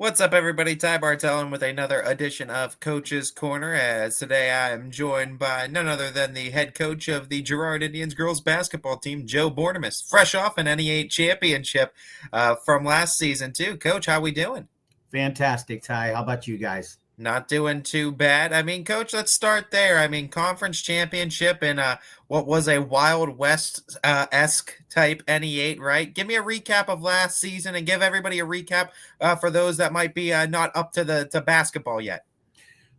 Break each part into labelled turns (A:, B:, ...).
A: What's up, everybody? Ty Bartellin with another edition of Coach's Corner. As today I am joined by none other than the head coach of the Girard Indians girls basketball team, Joe Bornemiss, fresh off an NE8 championship from last season too. Coach, how we doing?
B: Fantastic, Ty. How about you guys?
A: Not doing too bad. Coach, let's start there. Conference championship in what was a Wild West esque type NE8, right? Give me a recap of last season and give everybody a recap for those that might be not up to the to basketball yet.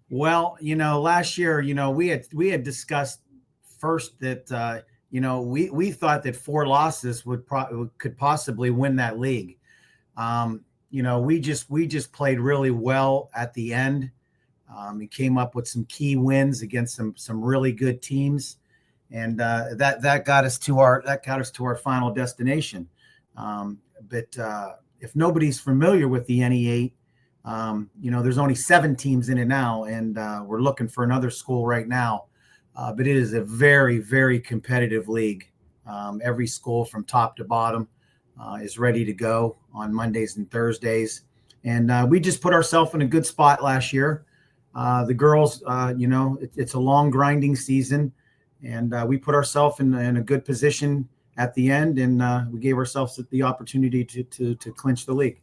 B: Well, last year, we had discussed first that we thought that four losses could possibly win that league. We just played really well at the end. We came up with some key wins against some really good teams, and that got us to our final destination. But if nobody's familiar with the NE8, there's only 7 teams in it now, and we're looking for another school right now. But it is a very, very competitive league. Every school from top to bottom is ready to go on Mondays and Thursdays. And we just put ourselves in a good spot last year. The girls, it's a long grinding season, and we put ourselves in a good position at the end, and we gave ourselves the opportunity to clinch the league.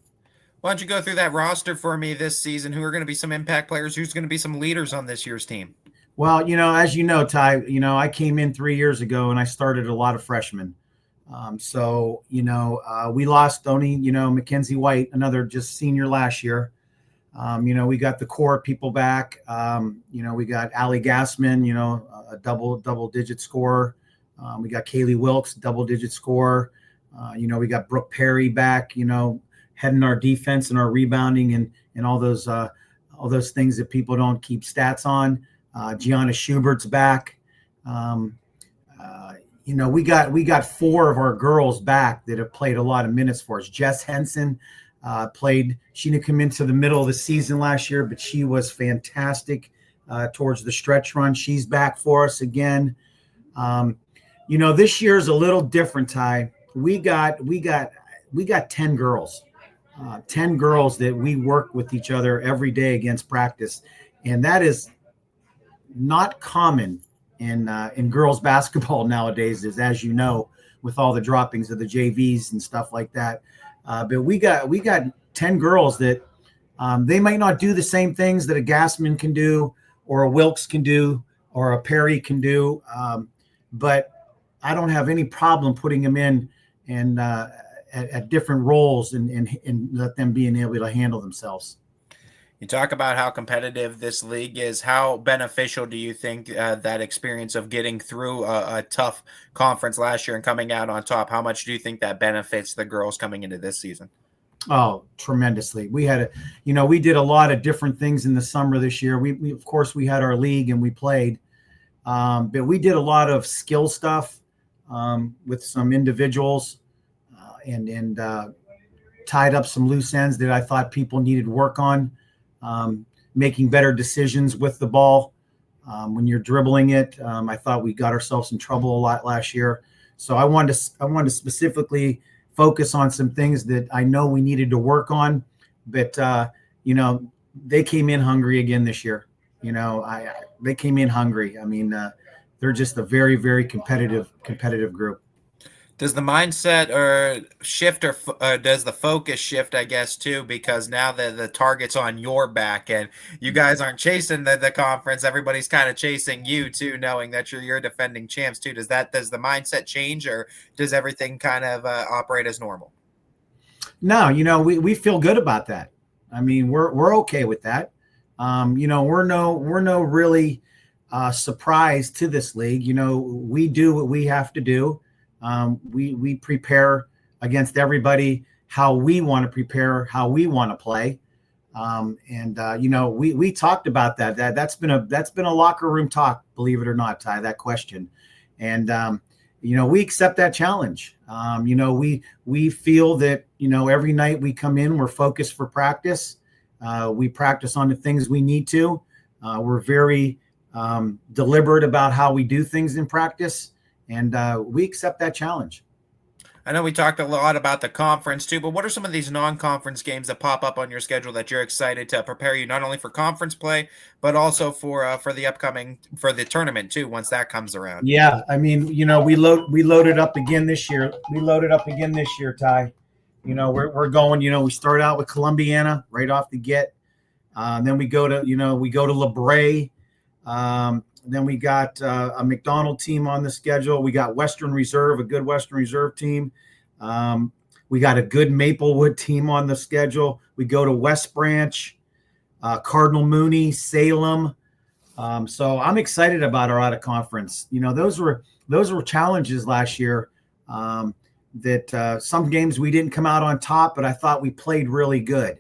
A: Why don't you go through that roster for me this season? Who are going to be some impact players? Who's going to be some leaders on this year's team?
B: Well, as you know, Ty, I came in 3 years ago and I started a lot of freshmen. We lost only, Mackenzie White, another just senior last year. We got the core people back. We got Allie Gassman, a double digit scorer. We got Kaylee Wilkes, double digit scorer. We got Brooke Perry back, heading our defense and our rebounding and all those things that people don't keep stats on. Gianna Schubert's back. We got 4 of our girls back that have played a lot of minutes for us. Jess Henson played. She didn't come into the middle of the season last year, but she was fantastic towards the stretch run. She's back for us again. This year's a little different, Ty. We got 10 girls. 10 girls that we work with each other every day against practice. And that is not common in girls basketball nowadays, as you know, with all the droppings of the JVs and stuff like that. But we got 10 girls that they might not do the same things that a Gassman can do or a Wilkes can do or a Perry can do. But I don't have any problem putting them in and at different roles and let them being able to handle themselves.
A: You talk about how competitive this league is. How beneficial do you think that experience of getting through a tough conference last year and coming out on top? How much do you think that benefits the girls coming into this season?
B: Oh, tremendously. We did a lot of different things in the summer this year. We of course, we had our league and we played, but we did a lot of skill stuff with some individuals and tied up some loose ends that I thought people needed work on. Making better decisions with the ball when you're dribbling it. I thought we got ourselves in trouble a lot last year. So I wanted to specifically focus on some things that I know we needed to work on. But they came in hungry again this year. They came in hungry. They're just a very, very competitive group.
A: Does the mindset or shift or does the focus shift, I guess, too? Because now the target's on your back and you guys aren't chasing the conference. Everybody's kind of chasing you, too, knowing that you're defending champs, too. Does the mindset change or does everything kind of operate as normal?
B: No, we feel good about that. We're okay with that. We're no really surprise to this league. We do what we have to do. We prepare against everybody how we want to prepare, how we want to play. We talked about that. That's been a locker room talk, believe it or not, Ty, that question. And we accept that challenge. We feel that, every night we come in, we're focused for practice. We practice on the things we need to. We're very deliberate about how we do things in practice. And we accept that challenge.
A: I know we talked a lot about the conference too, but what are some of these non-conference games that pop up on your schedule that you're excited to prepare you not only for conference play, but also for the upcoming for the tournament too once that comes around?
B: Yeah, I mean, we loaded up again this year. We loaded up again this year, Ty. We're going. We start out with Columbiana right off the get. Then we go to LeBray. Then we got a McDonald team on the schedule. We got Western Reserve, a good Western Reserve team. We got a good Maplewood team on the schedule. We go to West Branch, Cardinal Mooney, Salem. So I'm excited about our out of conference. Those were challenges last year. That some games we didn't come out on top, but I thought we played really good.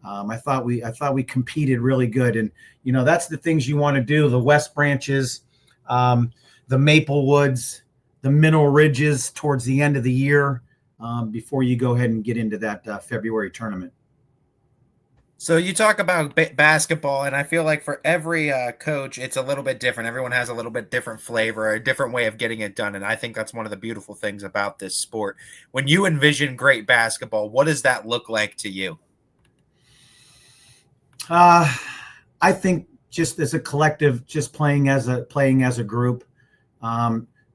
B: I thought we competed really good, and that's the things you want to do. The West Branches, the Maplewoods, the Mineral Ridges towards the end of the year, before you go ahead and get into that February tournament.
A: So you talk about basketball, and I feel like for every coach, it's a little bit different. Everyone has a little bit different flavor, a different way of getting it done, and I think that's one of the beautiful things about this sport. When you envision great basketball, what does that look like to you?
B: I think just as a collective, just playing as a group,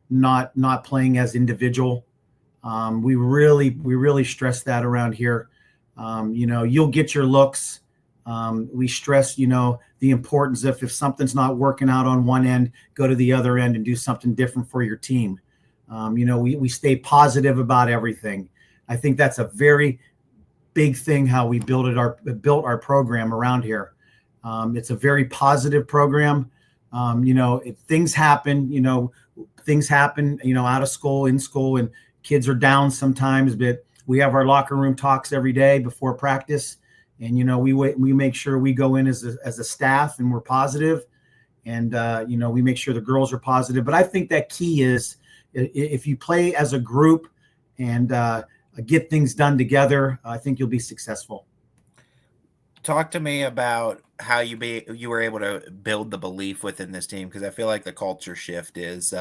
B: not playing as individual. We really stress that around here. You'll get your looks. We stress, the importance of if something's not working out on one end, go to the other end and do something different for your team. We stay positive about everything. I think that's a very big thing how we built our program around here. It's a very positive program. If things happen, out of school, in school, and kids are down sometimes, but we have our locker room talks every day before practice. And, we make sure we go in as a staff and we're positive, and, we make sure the girls are positive. But I think that key is if you play as a group and get things done together, I think you'll be successful.
A: Talk to me about how you were able to build the belief within this team, because I feel like the culture shift is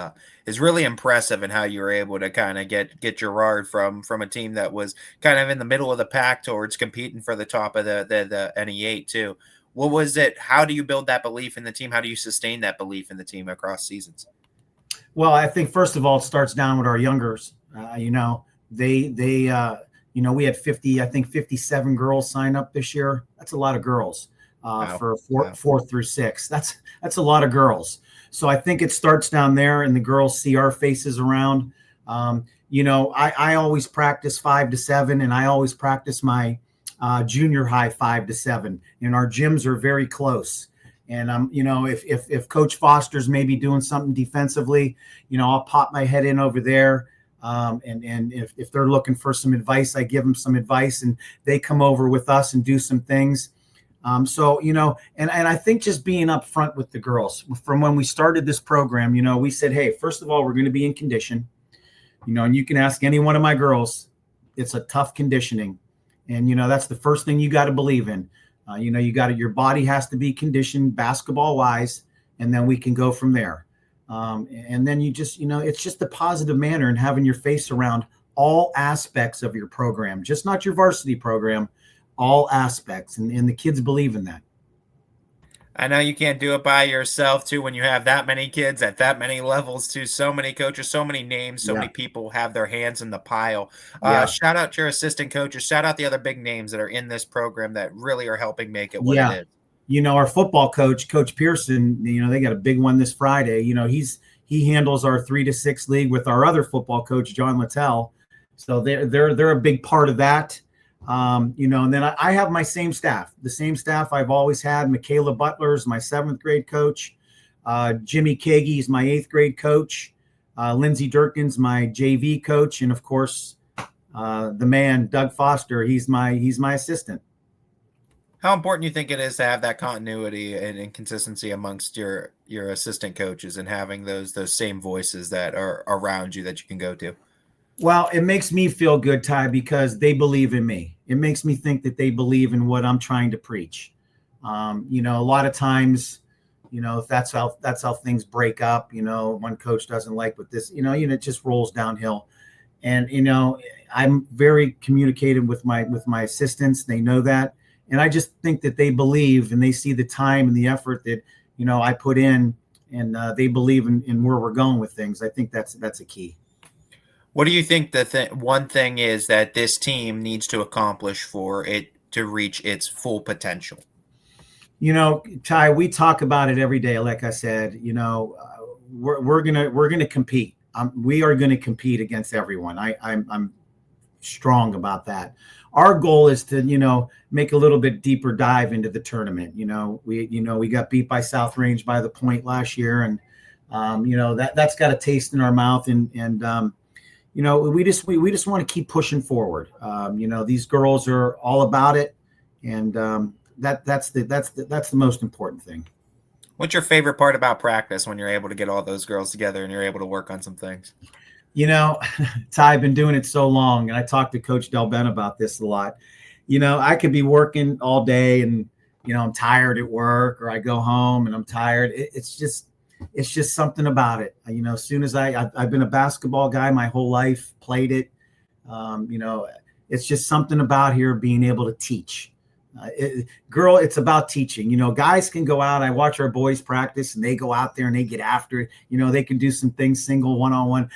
A: really impressive, and how you were able to kind of get Girard from a team that was kind of in the middle of the pack towards competing for the top of the NE8 too. What was it? How do you build that belief in the team? How do you sustain that belief in the team across seasons?
B: Well, I think first of all, it starts down with our youngers. We had 57 girls sign up this year. That's a lot of girls
A: Wow.
B: for
A: Wow.
B: 4 through 6. That's a lot of girls. So I think it starts down there, and the girls see our faces around. I always practice 5 to 7, and I always practice my junior high 5 to 7, and our gyms are very close. And if Coach Foster's maybe doing something defensively, I'll pop my head in over there. And if they're looking for some advice, I give them some advice, and they come over with us and do some things. And I think just being upfront with the girls from when we started this program, we said, hey, first of all, we're going to be in condition, and you can ask any one of my girls, it's a tough conditioning. And, that's the first thing you got to believe in. Your body has to be conditioned basketball wise, and then we can go from there. And then it's just the positive manner and having your face around all aspects of your program, just not your varsity program, all aspects. And the kids believe in that.
A: I know you can't do it by yourself too when you have that many kids at that many levels too. So many coaches, so many names, so
B: Yeah.
A: many people have their hands in the pile.
B: Yeah.
A: Shout out to your assistant coaches. Shout out the other big names that are in this program that really are helping make it what it
B: Yeah.
A: is.
B: Our football coach, Coach Pearson, they got a big one this Friday. He handles our 3 to 6 league with our other football coach, John Littell. So they're a big part of that. And then I have my same staff, the same staff I've always had. Michaela Butler's my 7th grade coach. Jimmy Kagey's my 8th grade coach. Lindsey Durkin's my JV coach. And of course, the man, Doug Foster, he's my assistant.
A: How important do you think it is to have that continuity and consistency amongst your assistant coaches, and having those same voices that are around you that you can go to?
B: Well, it makes me feel good, Ty, because they believe in me. It makes me think that they believe in what I'm trying to preach. A lot of times, that's how things break up. One coach doesn't like what this, it just rolls downhill. And I'm very communicative with my assistants. They know that, and I just think that they believe and they see the time and the effort that I put in, and they believe in where we're going with things. I think that's a key.
A: What do you think the one thing is that this team needs to accomplish for it to reach its full potential?
B: Ty, we talk about it every day. Like I said, we're gonna compete. We are going to compete against everyone. I'm strong about that. Our goal is to make a little bit deeper dive into the tournament. We got beat by South Range by the point last year, and that's got a taste in our mouth, and we just want to keep pushing forward. These girls are all about it, and that's the most important thing.
A: What's your favorite part about practice when you're able to get all those girls together and you're able to work on some things?
B: You know, Ty, I've been doing it so long, and I talked to Coach Del Ben about this a lot. I could be working all day, and I'm tired at work, or I go home and I'm tired. It's just something about it. As soon as I've been a basketball guy my whole life, played it. Um, you know, it's just something about here being able to teach. It's about teaching. Guys can go out. I watch our boys practice, and they go out there and they get after it. They can do some things single, one-on-one.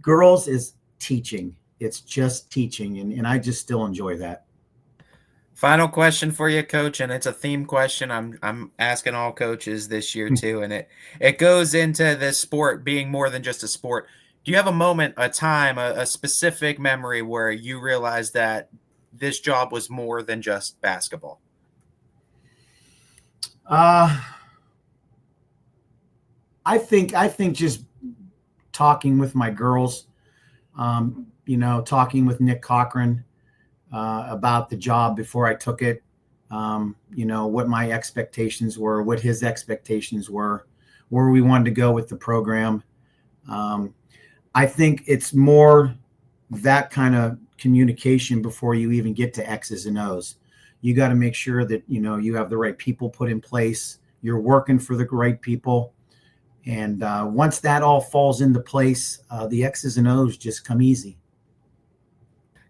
B: Girls is teaching. It's just teaching, and I just still enjoy that.
A: Final question for you, Coach, and it's a theme question. I'm asking all coaches this year too, and it goes into this sport being more than just a sport. Do you have a moment, a time, a specific memory where you realized that this job was more than just basketball?
B: Uh, I think just talking with my girls, talking with Nick Cochran about the job before I took it. What my expectations were, what his expectations were, where we wanted to go with the program. I think it's more that kind of communication before you even get to X's and O's. You got to make sure that you have the right people put in place. You're working for the right people, and once that all falls into place, the X's and O's just come easy.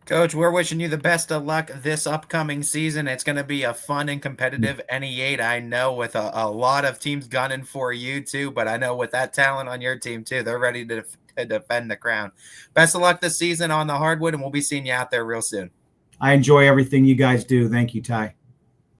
A: Coach, we're wishing you the best of luck this upcoming season. It's going to be a fun and competitive NE8. I know with a lot of teams gunning for you too, but I know with that talent on your team too, they're ready to defend the crown. Best of luck this season on the hardwood, and we'll be seeing you out there real soon.
B: I enjoy everything you guys do. Thank you, Ty.